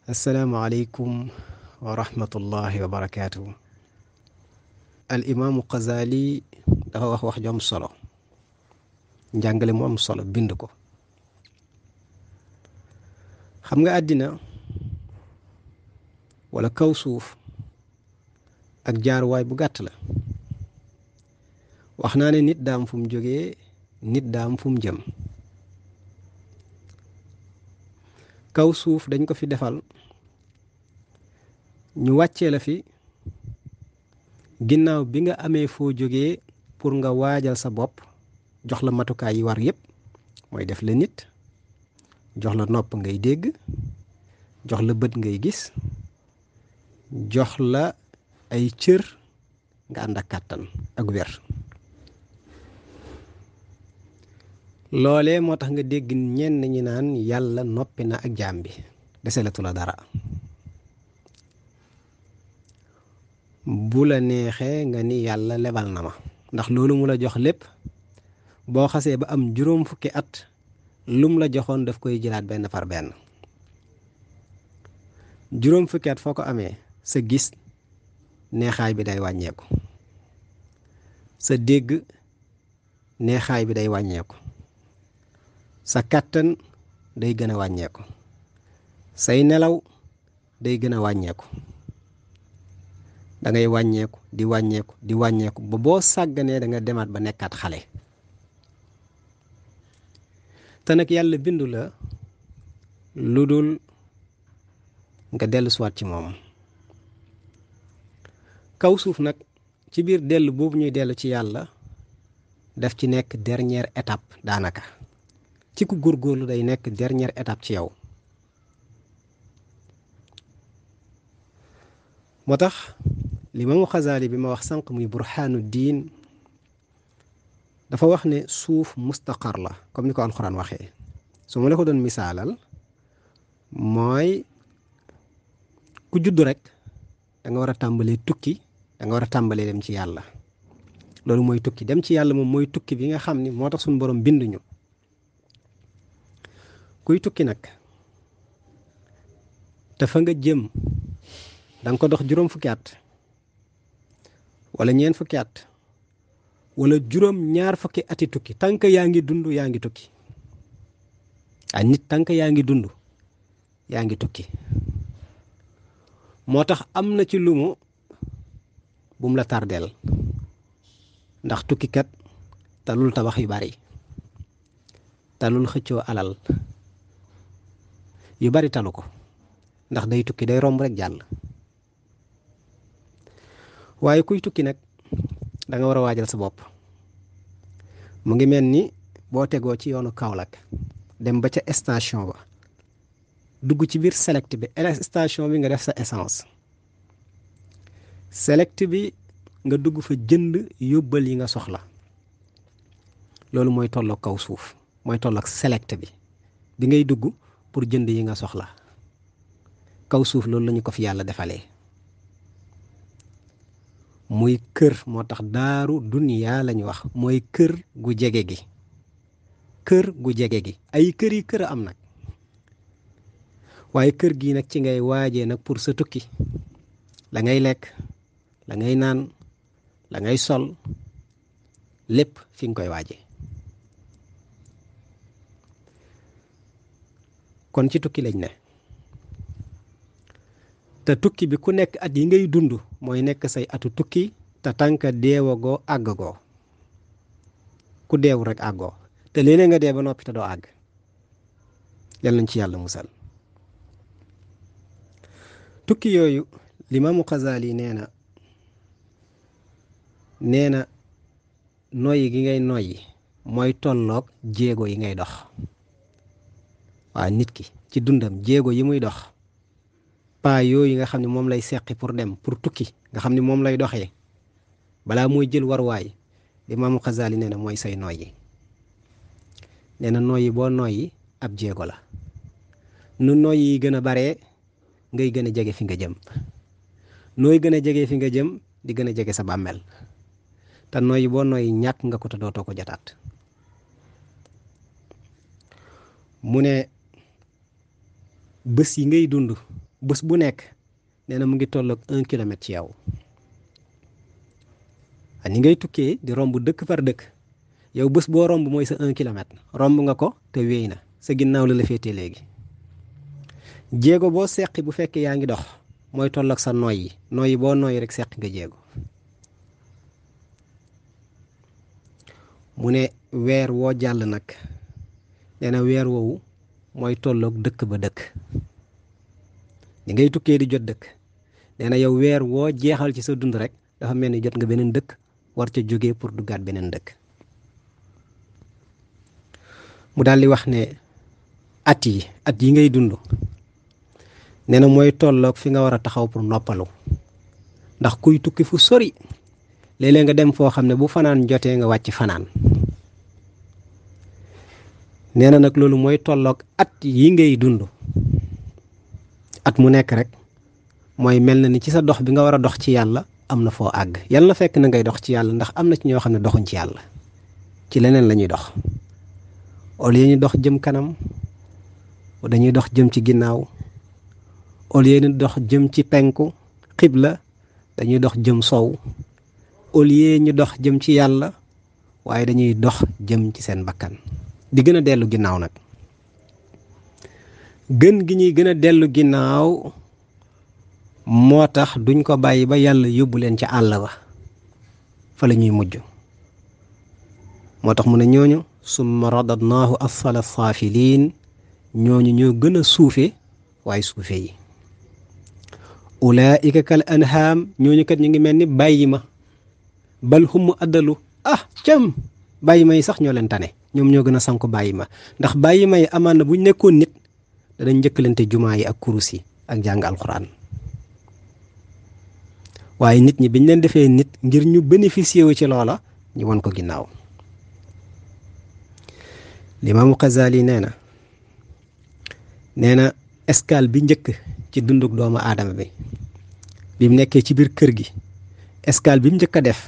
asalaamaaleykum wa rahmatullahi wa barakaatu. al imaamu Xasaali dafa wax ju am solo, njàngale mu am solo bind ko. xam nga àddina wala kaw suuf ak jaaruwaay bu gàtt la. wax naa ne nit daam fu mu jógee, nit daam fu mu jëm. kaw suuf dañ ko fi defal ñu wàccee la fi ginnaaw bi nga amee foo jógee pour nga waajal sa bopp, jox la matukaay yi war yépp, mooy def la nit, jox la nopp ngay dégg, jox la bët ngay gis, jox la ay cër nga ànd ak kàttan ak wér. loolee moo tax nga dégg ñenn ñi naan yàlla noppi na ak jaam bi, deselatu la dara. bu la neexee nga ni yàlla lebal na ma, ndax loolu mu la jox lépp boo xasee ba am juróom fukki at lum la joxoon daf koy jëlaat benn par benn. juróom fukki at foo ko amee sa gis neexaay bi day wàññeeku, sa dégg neexaay bi day wàññeeku, sa kàttan day gën a wàññeeku, say nelaw day gën a wàññeeku. da ngay wàññeeku di wàññeeku di wàññeeku ba boo sàgganee da nga demaat ba nekkaat xale. te nag yàlla bindu la lu dul nga dellu siwaat ci moom. kaw suuf nag ci biir dellu boobu ñuy dellu ci yàlla daf ci nekk dernière étape. daanaka ci ku góorgóorlu day nekk dernière étape ci yow. moo tax Limaamu Xasaali bi ma wax sànq muy burhaanu diin dafa wax ne suuf mustaqar la, comme ni ko alxuraan waxee. su ma la ko doon misaalal mooy ku judd rek da nga war a tàmbalee tukki, da nga war a tàmbalee dem ci yàlla. loolu mooy tukki. dem ci yàlla moom mooy tukki bi nga xam ni moo tax suñu borom binduñu. kuy tukki nag te fa nga jëm da nga ko dox juróom fukki at wala ñeent fukki at wala juróom ñaar fukki ati tukki, tànk yaa ngi dund yaa ngi tukki. ay nit tànk yaa ngi dund yaa ngi tukki. moo tax am na ci lumu bum la tardeel, ndax tukkikat talul tabax yu bari, talul xëccoo alal yu bari talu ko, ndax day tukki day romb rek jàll. waaye kuy tukki nag da nga war a waajal sa bopp. mu ngi mel ni boo tegoo ci yoonu Kaolack dem ba ca station ba, dugg ci biir select bi, station bi nga def sa essence, select bi nga dugg fa jënd yóbbal yi nga soxla. loolu mooy tolloog kaw suuf, mooy tolloog select bi ngay dugg pour jënd yi nga soxla. kaw suuf loolu lañu ko fi yàlla defalee. muy kër, moo tax daaru duniyaa lañu wax, mooy kër gu jege gi. kër gu jege gi. ay kër yi kër a am nag, waaye kër gi nag ci ngay waajee nag pour sa tukki. la ngay lekk, la ngay naan, la ngay sol, lépp fi nga koy waaje. kon ci tukki lañ ne. te tukki bi ku nekk at yi ngay dund mooy nekk say atu tukki, te tànka deewagoo àggagoo. ku deewu rek àggoo, te léeg-léeg nga dee ba noppi te doo àgg. yal nañ ci yàlla musal. tukki yooyu Limaamu Xasaali nee na noyyi gi ngay noyyi mooy tolloog jéego yi ngay dox. waaw nit ki ci dundam jéego yi muy dox, paa yooyu nga xam ne moom lay seqi pour dem pour tukki, nga xam ne moom lay doxee balaa mooy jël warwaay, Limaamu Xasaali nee na mooy say noyyi. nee na noyyi boo noyyi ab jéego la. nu noyyi yi gën a baree ngay gën a jege fi nga jëm. nooy gën a jege fi nga jëm di gën a jege sa bàmmeel. te noyyi boo noyyi ñàkk nga ko te dootoo ko jotaat. mu ne bés yi ngay dund bés bu nekk nee na mu ngi tolloog 1 kilomètre ci yow. ni ngay tukkee di romb dëkk par dëkk yow bés boo romb mooy sa 1 kilomètre romb nga ko te wéy na sa ginnaaw la féetee léegi. jéego boo seqi bu fekkee yaa ngi dox mooy tolloog sa noyyi boo noyyi rek seqi nga jéego. mu ne weer woo jàll nag nee na weer woowu mooy tolloog dëkk ba dëkk. ni ngay tukkee di jot dëkk nee na yow weer woo jeexal ci sa dund rek dafa mel ni jot nga beneen dëkk war ca jógee pour duggaat beneen dëkk. mu daal di wax ne at yi ngay dund nee na mooy tolloog fi nga war a taxaw pour noppalu ndax kuy tukki fu sori léeg-léeg nga dem foo xam ne bu fanaan jotee nga wàcc fanaan. nee na nag loolu mooy tolloog at yi ngay dund. at mu nekk rek mooy mel na ni ci sa dox bi nga war a dox ci yàlla am na foo àgg yàlla na fekk na ngay dox ci yàlla ndax am na ci ñoo xam ne doxuñ ci yàlla ci leneen la ñuy dox. au lieu ñu dox jëm kanam dañuy dox jëm ci ginnaaw au lieu ñu dox jëm ci penku xibla dañuy dox jëm sow au lieu ñu dox jëm ci yàlla waaye dañuy dox jëm ci seen bakkan di gën a dellu ginnaaw nag. gën gi ñuy gën a dellu ginnaaw moo tax duñ ko bàyyi ba yàlla yóbbu leen ca àll ba fa la ñuy mujj. moo tax mu ne ñooñu summa radadnaahu asfala saafiliin ñooñu ñoo gën a suufe waaye suufe yi. ulaa'ika kal anhaam ñooñu kat ñu ngi mel ni bàyyi ma bal hum addalu cam bàyyi ma yi sax ñoo leen tane ñoom ñoo gën a sanku bàyyi ma ndax bàyyi ma yi amaan na buñ nekkoon nit danañ njëkkalante jumaa yi ak kurus yi ak jàng alxuraan. waaye nit ñi biñ leen defee nit ngir ñu bénéficier wu ci loola ñu won ko ginnaaw. Limaamu Xasaali nee na escale bi njëkk ci dunduk doomu aadama bi mu nekkee ci biir kër gi escale bi mu njëkk a def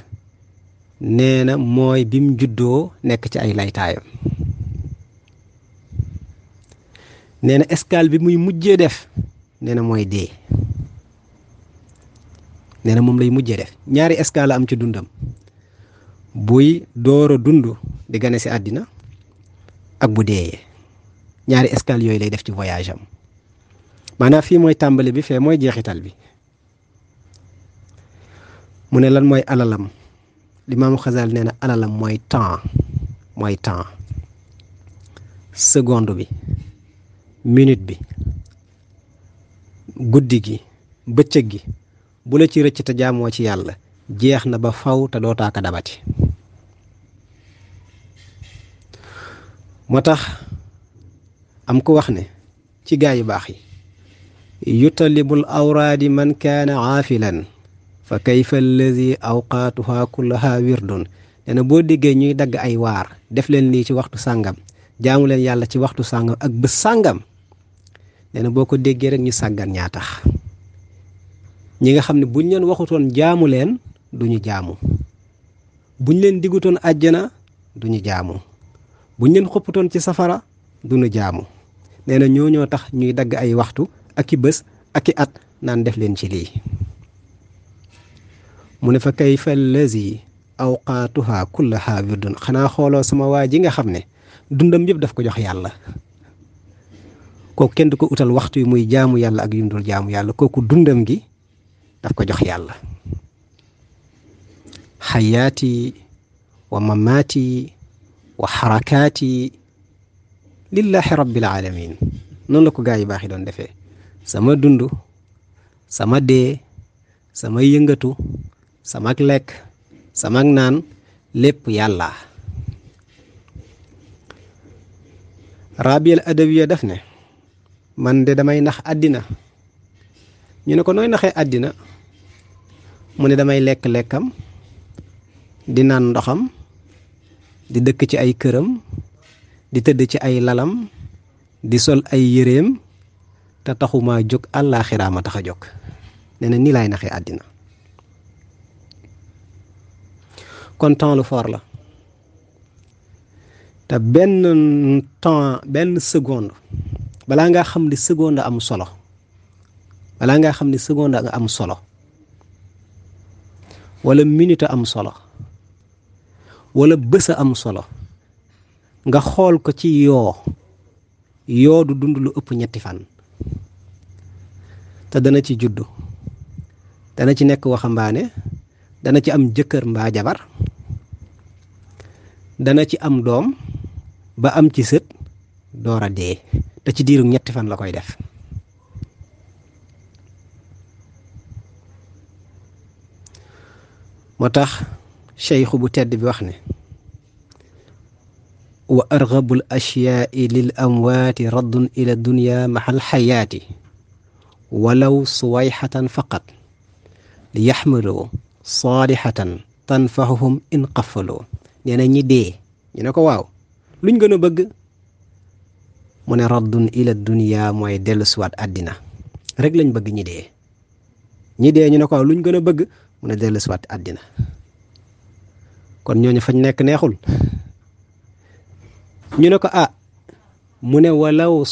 nee na mooy bi mu juddoo nekk ci ay laytaayam. nee na escale bi muy mujjee def nee na mooy dee. nee na moom lay mujjee def ñaari escale la am ci dundam buy door a dund di gane si àddina ak bu deeyee ñaari escale yooyu lay def ci voyage am maanaam fii mooy tàmbali bi fee mooy jeexital bi. mu ne lan mooy alalam Limaamu Xasaali nee na alalam mooy temps seconde bi minute bi guddi gi bëccëg gi bu la ci rëcc te jaamoo ci yàlla jeex na ba faw te doo taaka dabati. moo tax am ko wax ne ci gaa yu baax yi yutalibul awraadi man kaana aafilan fa kayfa allazi awqaatuha kullaha wirdun. nee na boo déggee ñuy dagg ay waar def leen lii ci waxtu sàngam jaamu leen yàlla ci waxtu sàngam ak bés sàngam nee na boo ko déggee rek ñu sàggan ñaa tax. ñi nga xam ne buñ leen waxutoon jaamu leen duñu jaamu buñ leen diggutoon àjjana duñu jaamu buñ leen xupputoon ci safara duñu jaamu. nee na ñoo tax ñuy dagg ay waxtu ak i bés ak i at naan def leen ci lii. mu ne fa kayfa allazi awqaatuha kullaha wirdun. xanaa xooloo sama waa ji nga xam ne dundam yëpp daf ko jox yàlla kooku kenn du ko utal waxtu yi muy jaamu yàlla ak yum dul jaamu yàlla kooku dundam gi daf ko jox yàlla. xayaati wa mamaati wa xarakaati lillahi rabbil alamin. noonu la ko gaa yi baax yi doon defee sama dund sama dee sama yëngatu sama lekk sama naan lépp yàlla. Rabial Adawiya def ne man de damay nax àddina. ñu ne ko nooy naxee àddina mu ne damay lekk-lekkam di naan ndoxam di dëkk ci ay këram di tëdd ci ay lalam di sol ay yéreem te taxumaa jóg àllaaxiraa ma tax a jóg. nee na nii laay naxee àddina. kon temps lu fort la te benn seconde balaa nga xam li seconde am solo balaa ngaa xam ne seconde nga am solo wala minute am solo wala bés a am solo nga xool ko ci yoo du dund lu ëpp 3 fan te dana ci juddu, dana ci nekk waxambaane, dana ci am jëkkër mbaa jabar, dana ci am doom ba am ci sët door a dee te ci diiru 3 fan la koy def. moo tax cheikhu bu tedd bi wax ne wa argabul ashyaai lil amwaati raddun ila dunya maxal xayaati walaw suwayxatan faqat li yaxmaloo saalixatan tanfaxuhum in qafaloo. nee na ñi dee ñu ne ko waaw luñ gën a bëgg mu ne raddun ila dunya mooy dellusiwaat àddina rek lañ bëgg ñi dee ñu ne ko waaw luñ gën a bëgg mu ne dellusiwaat àddina. kon ñooñu fañ nekk neexul. ñu ne ko mu ne walaw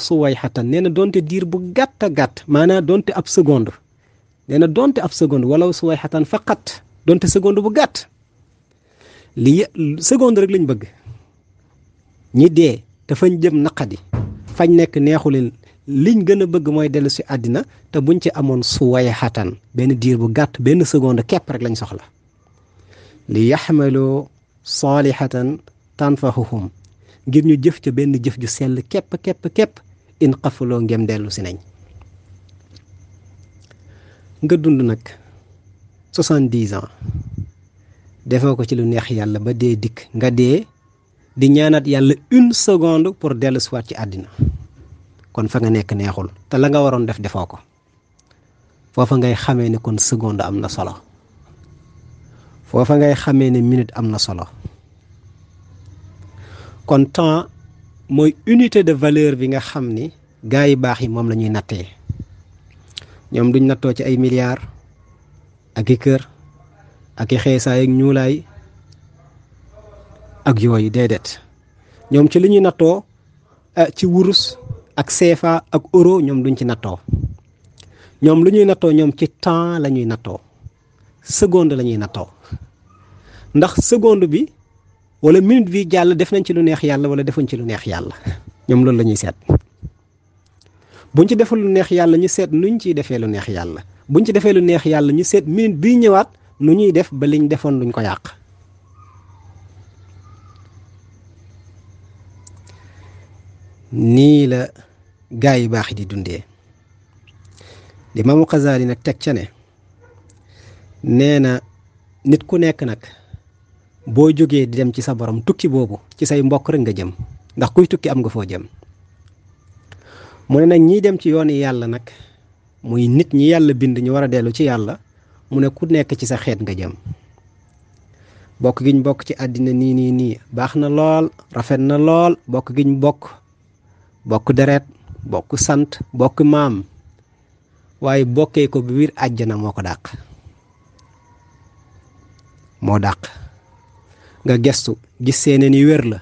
suwayxatan nee na doonte diir bu gàtt a gàtt maanaam doonte ab seconde nee na doonte ab seconde walaw suwayxatan faqat doonte seconde bu gàtt seconde rek lañ bëgg ñi dee te fañ jëm naqadi fañ nekk neexuleen liñ gën a bëgg mooy dellu si àddina te buñ ci amoon suwayxatan benn diir bu gàtt benn seconde képp rek lañ soxla li yaxmaloo saalihatan tanfahuhum ngir ñu jëf ca benn jëf ju sell képp in xafaloo ngem dellu si nañ. nga dund nag 70 ans defoo ko ci lu neex yàlla ba dee dikk nga dee di ñaanat yàlla 1 seconde pour dellu si waat ci àddina kon fa nga nekk neexul te la nga waroon def defoo ko. foofa ngay xamee ne kon seconde am na solo, foofa ngay xamee ne minute am na solo. kon temps mooy unité de valeur bi nga xam ni gaa yi baax yi moom la ñuy nattee. ñoom duñ nattoo ci ay milliards ak i kër ak i xeesaay ak ñuulaay ak yooyu déedéet. ñoom ci li ñuy nattoo ci wurus ak CFA ak euro ñoom duñ ci nattoo. ñoom lu ñuy nattoo ñoom ci temps la ñuy nattoo, seconde la ñuy nattoo. ndax seconde bi wala minute bi jàll def nañ ci lu neex yàlla wala defuñ ci lu neex yàlla, ñoom loolu la ñuy seet. buñ ci deful lu neex yàlla ñu seet nuñ ciy defee lu neex yàlla, buñ ci defee lu neex yàlla ñu seet minute bii ñëwaat nu ñuy def ba liñ defoon duñ ko yàq. nii la gaa yi baax di dundee. Imaamu Xasaali nag teg ca ne nee na nit ku nekk nag boo jógee di dem ci sa borom tukki boobu ci say mbokk rek nga jëm, ndax kuy tukki am nga foo jëm. mu ne nag ñiy dem ci yooni yàlla nag muy nit ñi yàlla bind ñu war a dellu ci yàlla, mu ne ku nekk ci sa xeet nga jëm. bokk giñ bokk ci àddina nii baax na lool, rafet na lool, bokk giñ bokk deret, bokk sant, bokk maam, waaye bokkee ko bi biir àjjana moo ko dàq. moo dàq nga gestu gis seeneen yi wér la,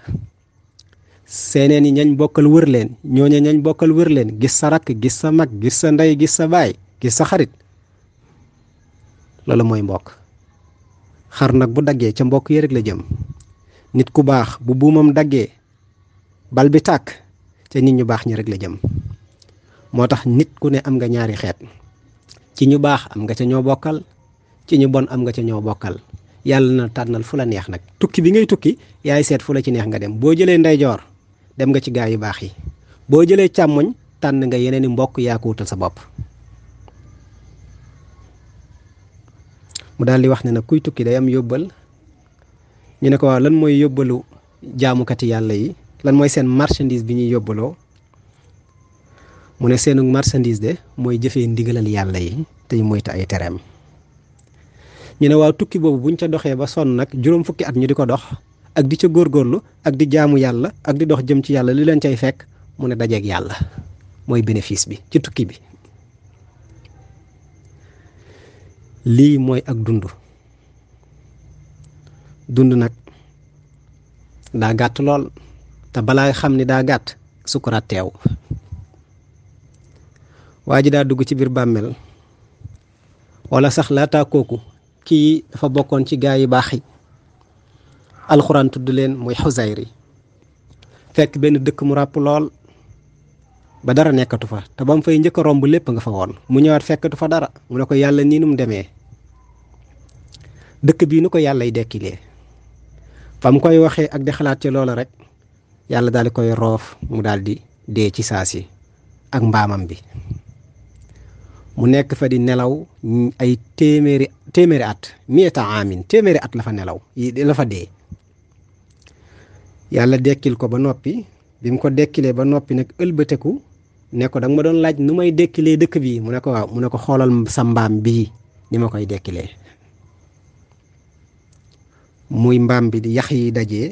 seeneen yi ñañ bokkal wër leen, ñooñe ñañ bokkal wër leen, gis sa rakk, gis sa mag, gis sa ndey, gis sa baay, gis sa xarit. loolu mooy mbokk. xar nag bu daggee ca mbokk yi rek la jëm. nit ku baax bu buumam daggee bal bi tàkk ca nit ñu baax ñi rek la jëm. moo tax nit ku ne am nga ñaari xeet, ci ñu baax am nga ca ñoo bokkal, ci ñu bon am nga ca ñoo bokkal. yàlla na tànnal fu la neex nag. tukki bi ngay tukki yaay seet fu la ci neex nga dem. boo jëlee ndeyjoor dem nga ci gaa yu baax yi, boo jëlee càmmoñ tànn nga yeneen i mbokk yaa ko wutal sa bopp. mu daal di wax ne nag kuy tukki day am yóbbal. ñu ne ko waaw lan mooy yóbbalu jaamukati yàlla yi, lan mooy seen marchandise bi ñuy yóbbaloo. mu ne seenu marchandise de mooy jëfee ndigalal yàlla yi tey moytu ay tereem. ñu ne waaw tukki boobu buñ ca doxee ba sonn nag 4 fukki at ñu di ko dox ak di ca góorgóorlu ak di jaamu yàlla ak di dox jëm ci yàlla, li leen cay fekk mu ne dajeeg yàlla mooy bénéfice bi ci tukki bi. lii mooy ak dund nag daa gàtt lool, te balaa xam ni daa gàtt sukuraat teew. waa ji daa dugg ci biir bàmmeel wala sax laataa kooku kii dafa bokkoon ci gaa yi baax yi alxuraan tudd leen muy Xusayri fekk benn dëkk mu ràpp lool ba dara nekkatu fa te ba mu fay njëkk a romb lépp nga fa woon mu ñëwaat fekkatu fa dara mu ne ko yàlla nii nu mu demee dëkk bii nu ko yàlla y dekkilee fa mu koy waxee ak di xalaat ci loola rek yàlla daal di koy roof mu daal di dee ci saasi ak mbaamam bi mu nekk fa di nelaw ay téeméeri at mieta amin téeméeri at la fa nelaw la fa dee yàlla dekkil ko ba noppi bi mu ko dekkilee ba noppi nag ëlbateku ne ko danga ma doon laaj nu may dekkilee dëkk bi mu ne ko waaw mu ne ko xoolal sa mbaam bii ni ma koy dekkilee muy mbaam bi di yax yi dajee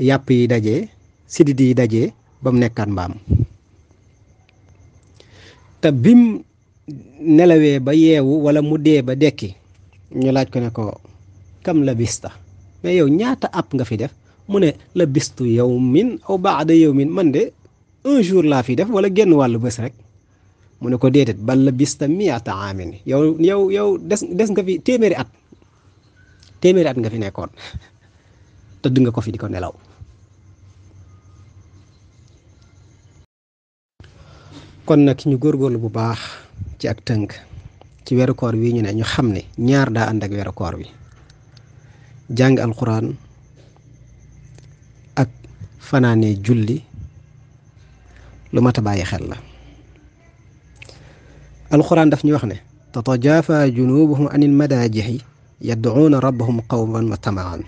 yàpp yi dajee sididi yi dajee ba mu nekkaat mbaam te bim nelawee ba yeewu wala mu dee ba dekki ñu laaj ko ne ko kam la bista mais yow ñaata app nga fi def mu ne la bistu yawmin aw baada yawmin man de un jour laa fi def wala genn wàllu bés rek mu ne ko déedéet bal la bista miata amin yow des nga fi téeméeri at nga fi nekkoon tëdd nga ko fi di ko nelaw kon nag ñu góorgóorlu bu baax ci ak tënk ci weeru koor wi ñu ne ñu xam ne ñaar daa ànd ak weeru koor wi jàng alxuraan ak fanaanee julli lu mat a bàyyi xel la alxuraan daf ñu wax ne tatajaafa junubuhum anil madaajihi yad'uuna rabbahum qawman wa tamaan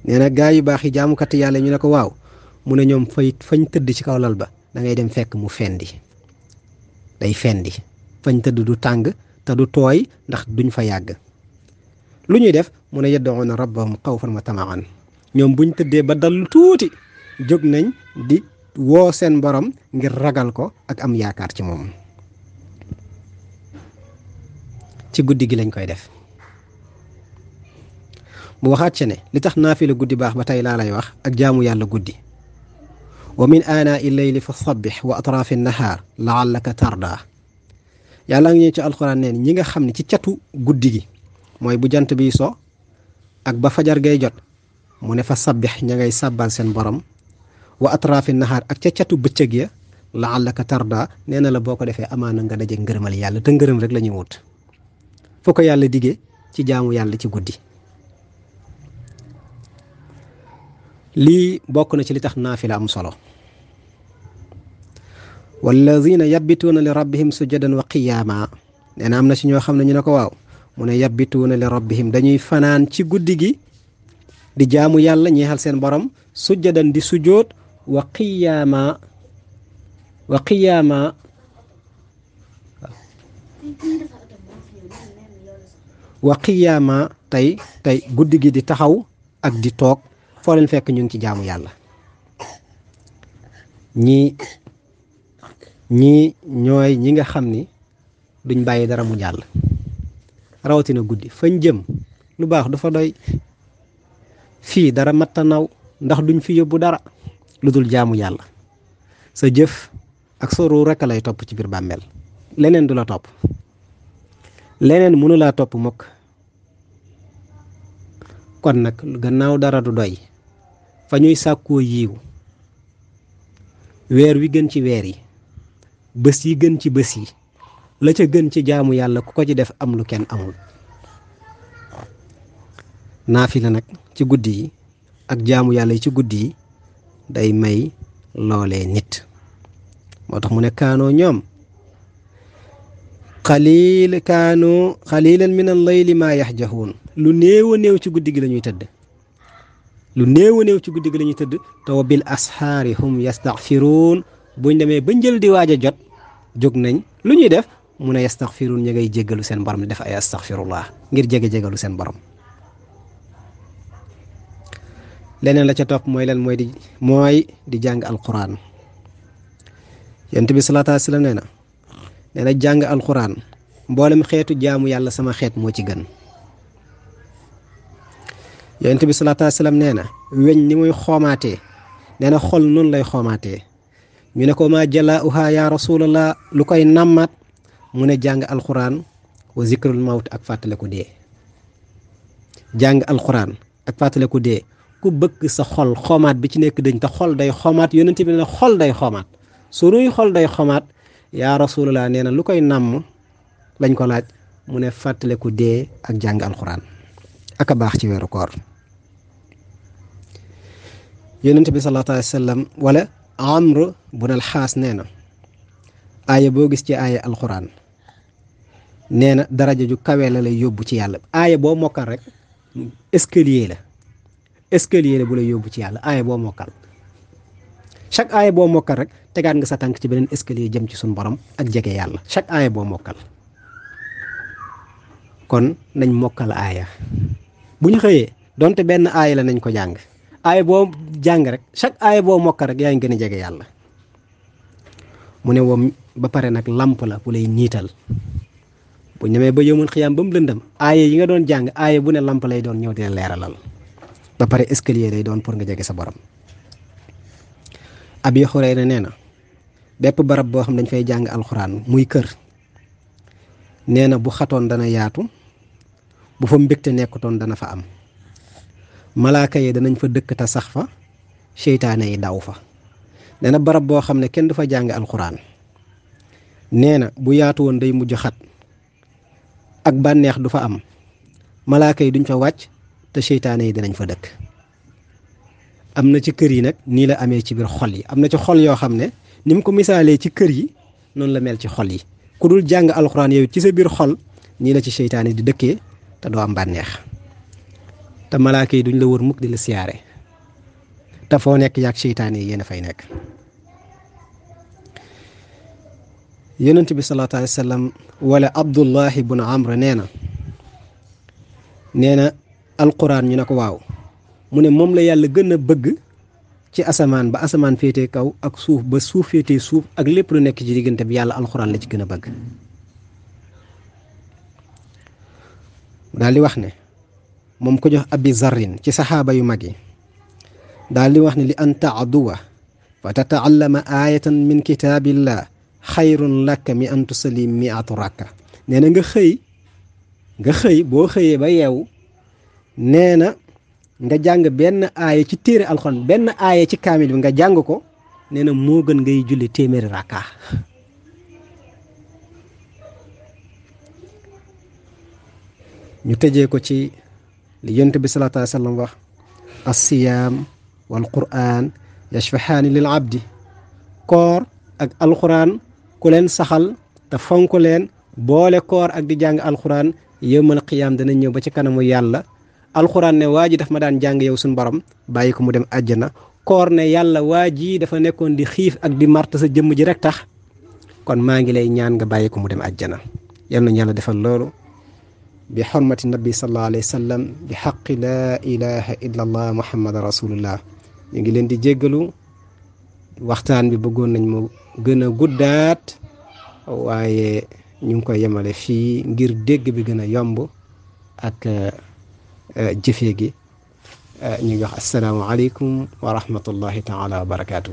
nee na gaa yu baax yi jaamukati yàlla ñu ne ko waaw mu ne ñoom fañ tëdd ci kaw lal ba da ngay dem fekk mu fendi day fendi fañ tëdd du tàng te du tooy ndax duñ fa yàgg lu ñuy def mu ne yad'uuna rabbahum xawfan wa tamaan ñoom buñ tëddee ba dal tuuti jóg nañ di woo seen borom ngir ragal ko ak am yaakaar ci moom ci guddi gi lañ koy def mu waxaat ci ne li tax naafila guddi baax ba tey laa lay wax ak jaamu yàlla guddi wa min aanaa i leyli fa sabbix wa atraafi nahaar laallaka tarda yàlla ngi ñëw ci alxuraan neen ñi nga xam ne ci catu guddi gi mooy bu jant bi so ak ba fajar gay jot mu ne fa sabbix ña ngay sàbbal seen borom wa atraafi nahaar ak ca catu bëccëg ya laallaka tarda nee na la boo ko defee amaana nga daje ngërëmal yàlla te ngërëm rek la ñuy wut foo ko yàlla digee ci jaamu yàlla ci guddi lii bokk na ci li tax naafila am solo walladina yabbituuna li rabbihim sujjadan wa qiyaama nee na am na ci ñoo xam ne ñu ne ko waaw mu ne yabbituuna li rabbihim dañuy fanaan ci guddi gi di jaamu yàlla ñeexal seen borom sujjadan di sujjoot wa qiyaama tey guddi gi di taxaw ak di toog foo leen fekk ñu ngi ci jaamu yàlla ñii ñooy ñi nga xam ni duñ bàyyi dara mu jàll rawatina guddi fañ jëm lu baax du fa doy fii dara matta naw ndax duñ fi yóbbu dara lu dul jaamu yàlla sa jëf ak sa ruu rekk lay topp ci biir bàmmeel leneen du la topp leneen mënu laa topp mukk kon nag gannaaw dara du doy fa ñuy sàkkoo yiiw weer wi gën ci weer yi bés yi gën ci bés yi la ca gën ci jaamu yàlla ku ko ci def am lu kenn amul naafila nag ci guddi yi ak jaamu yàlla yi ci guddi yi day may loolee nit moo tax mu ne kaanoo ñoom xalilan min al-layli maa yahjahuun lu néew a néew ci guddi gi la ñuy tëdd te wa bil asxaari hum yastaxfiruun buñ demee ba njël di waaj a jot jóg nañ lu ñuy def mu ne yastaxfiruun ña ngay jéggalu seen borom di def ay astaxfirullah ngir jégalu seen borom leneen la ca topp mooy lan mooy di jàng alquran yonent bi sallallahu alayhi wa sallam nee na jàng alquran mboolem xeetu jaamu yàlla sama xeet moo ci gën yonent bi sallallahu alayhi wa sallam nee na weñ ni muy xoomaatee nee na xol noonu lay xoomaatee ñu ne ko ma jalaa'uha ya rasulallah lu koy nammat mu ne jàng alquran wa zikrul mawt ak fàttaliku dee. jàng alquran ak fàttaliku dee ku bëgg sa xol xomaat bi ci nekk dañ te xol day xomaat yonent bi ne xol day xomaat su ruy xol day xomaat yaa rasulallah nee na lu koy namm lañ ko laaj mu ne fàttaliku dee ak jàng alquran ak a baax ci weeru koor. yonent bi sallallahu alayhi wa sallam wala Amr bun al-Xaas nee na aaya boo gis ci aaya alquran nee na daraja ju kawe la lay yóbbu ci yàlla. aaya boo mokkal rek escalier la bu lay yóbbu ci yàlla aaya boo mokkal chaque aaya boo mokkal rek tegaat nga sa tànk ci beneen escalier jëm ci suñu borom ak jege yàlla chaque aaya boo mokkal. kon nañ mokkal aaya bu ñu xëyee donte benn aaya la nañ ko jàng aaya boo jàng rek chaque aaya boo mokkal rek yaa ngi gën a jege yàlla. mu ne woom ba pare nag lamp la bu lay niital bu ñemee ba yowmul xiyaam ba mu lëndëm aaya yi nga doon jàng aaya bu ne lamp lay doon ñëw dina leeralal ba pare escalier lay doon pour nga jege sa borom. Abi Hurayra nee na bépp barab boo xam dañ fay jàng alxuraan muy kër nee na bu xatoon dana yaatu bu fa mbégte nekkutoon dana fa am malaaka yi danañ fa dëkk te sax fa seytaane yi daw fa. nee na barab boo xam ne kenn du fa jàng alxuraan nee na bu yaatu woon day mujj xat ak bànneex du fa am malaaka yi duñ fa wàcc te seytaane yi danañ fa dëkk. am na ci kër yi nag nii la amee ci biir xol yi am na ci xol yoo xam ne ni mu ko misaalee ci kër yi noonu la mel ci xol yi ku dul jàng alxuraan yow ci sa biir xol nii la ci seytaane di dëkkee te doo am bànneex te malaaka yi duñ la wër mukk di la siyaare te foo nekk yaag seytaane yi yéen a fay nekk. yonent bi sallallahu alayhi wa sallam wala Abdullahi bun Amr nee na alquran ñu ne ko waaw mu ne moom la yàlla gën a bëgg ci asamaan ba asamaan féetee kaw ak suuf ba suuf féetee suuf ak lépp lu nekk ci diggante bi yàlla alquran la ci gën a bëgg. daal di wax ne moom ko jox abi zarrin ci saxaaba yu mag yi daal di wax ne li an taaduwa fa tataallama ayatan min kitaabillah xayrun laka mi an tusalli miatu rakka. nee na nga xëy boo xëyee ba yeewu nee na nga jàng benn aaya ci téere alxuraan benn aaya ci kaamil bi nga jàng ko nee na moo gën ngay julli téeméeri rakka. ñu tëjee ko ci li yonent bi sallallahu alayhi wa sallam wax as-siyaam wal qur'aan yashfahaani lil abdi. koor ak alxuraan ku leen saxal te fonk leen boole koor ak di jàng alxuraan yawmal qiyaam dana ñëw ba ci kanamu yàlla. alxuraan ne waa ji daf ma daan jàng yow suñu borom bàyyi ko mu dem àjjana. koor ne yàlla waa ji dafa nekkoon di xiif ak di mart sa jëmm ji rek tax kon maa ngi lay ñaan nga bàyyi ko mu dem àjjana. yal nañu yàlla defal loolu bi xormati nabi sallallahu alayhi wa sallam bi xaqi laa ilaha illa allah muhammad rasulullah. ñu ngi leen di jéggalu waxtaan bi bëggoon nañ mu gën a guddaat waaye ñu ngi koy yemale fii ngir dégg bi gën a yomb ak jëfee gi. ñu ngi wax assalaamu aleykum wa rahmatullahi taala wa barakaatu.